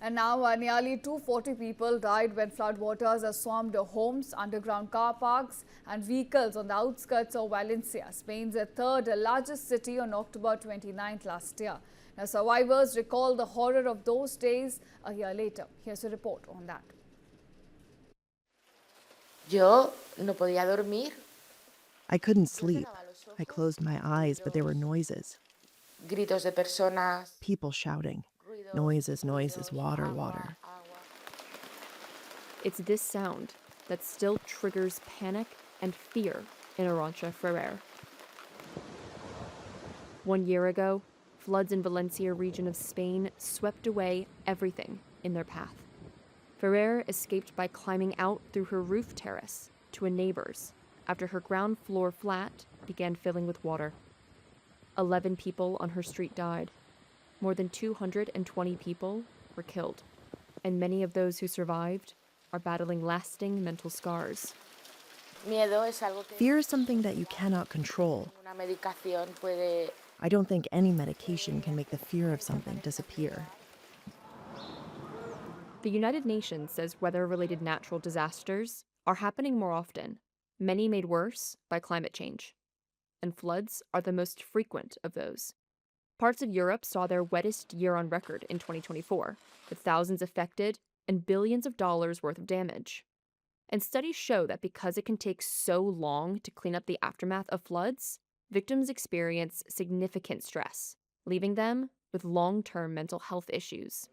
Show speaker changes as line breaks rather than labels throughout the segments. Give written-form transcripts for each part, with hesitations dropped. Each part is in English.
And now nearly 240 people died when floodwaters swamped homes, underground car parks and vehicles on the outskirts of Valencia, Spain's third largest city, on October 29th last year. Now, survivors recall the horror of those days a year later. Here's a report on that.
Yo no podía dormir.
I couldn't sleep. I closed my eyes, but there were noises.
Gritos de personas.
People shouting. Noises, water, water.
It's this sound that still triggers panic and fear in Arantxa Ferrer. 1 year ago, floods in Valencia region of Spain swept away everything in their path. Ferrer escaped by climbing out through her roof terrace to a neighbor's after her ground floor flat began filling with water. 11 people on her street died. More than 220 people were killed, and many of those who survived are battling lasting mental scars.
Fear is something that you cannot control. I don't think any medication can make the fear of something disappear.
The United Nations says weather-related natural disasters are happening more often, many made worse by climate change. And floods are the most frequent of those. Parts of Europe saw their wettest year on record in 2024, with thousands affected and billions of dollars worth of damage. And studies show that because it can take so long to clean up the aftermath of floods, victims experience significant stress, leaving them with long-term mental health issues.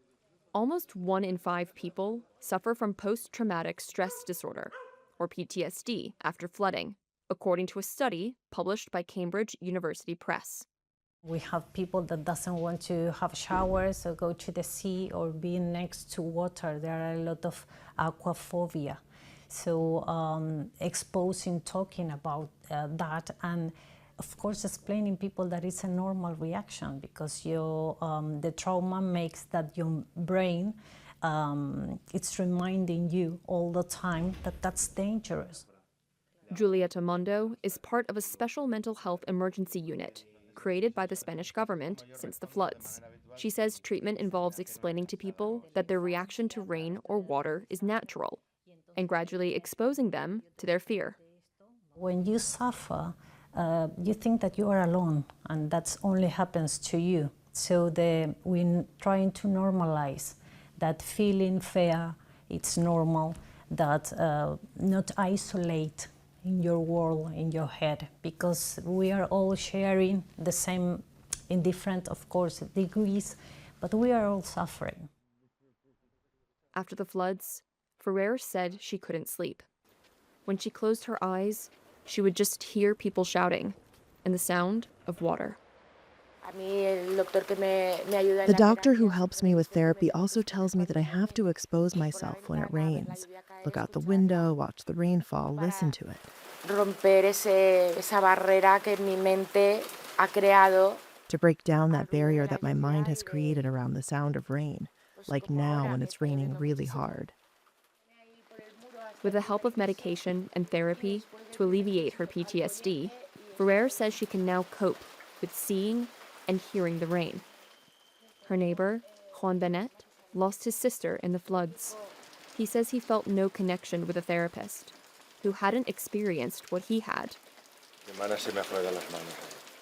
Almost 1 in 5 people suffer from post-traumatic stress disorder, or PTSD, after flooding, according to a study published by Cambridge University Press.
We have people that doesn't want to have showers or go to the sea or be next to water. There are a lot of aquaphobia. So exposing, talking about that, and of course explaining people that it's a normal reaction because the trauma makes that your brain, it's reminding you all the time that that's dangerous.
Julieta Mondo is part of a special mental health emergency unit created by the Spanish government since the floods. She says treatment involves explaining to people that their reaction to rain or water is natural and gradually exposing them to their fear.
When you suffer, you think that you are alone and that only happens to you. So we're trying to normalize that feeling fear, it's normal, that not isolate in your world, in your head, because we are all sharing the same, in different, of course, degrees, but we are all suffering.
After the floods, Ferrer said she couldn't sleep. When she closed her eyes, she would just hear people shouting and the sound of water.
The doctor who helps me with therapy also tells me that I have to expose myself when it rains. Look out the window, watch the rainfall, listen to it. To break down that barrier that my mind has created around the sound of rain, like now when it's raining really hard.
With the help of medication and therapy to alleviate her PTSD, Ferrer says she can now cope with seeing and hearing the rain. Her neighbor, Juan Benet, lost his sister in the floods. He says he felt no connection with a therapist who hadn't experienced what he had.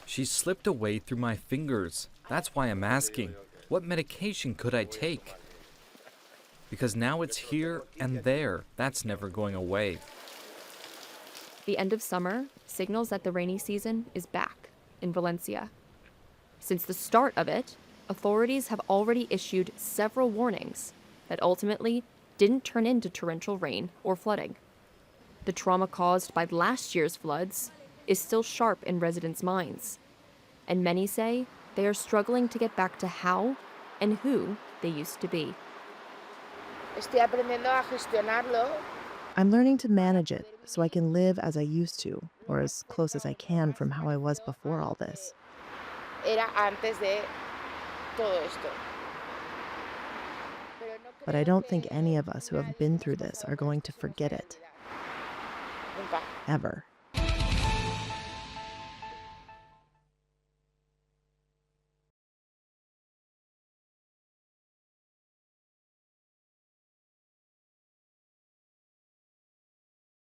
She slipped away through my fingers. That's why I'm asking, what medication could I take? Because now it's here and there. That's never going away.
The end of summer signals that the rainy season is back in Valencia. Since the start of it, authorities have already issued several warnings that ultimately didn't turn into torrential rain or flooding. The trauma caused by last year's floods is still sharp in residents' minds, and many say they are struggling to get back to how and who they used to be.
I'm learning to manage it so I can live as I used to, or as close as I can from how I was before all this. But I don't think any of us who have been through this are going to forget it. Ever.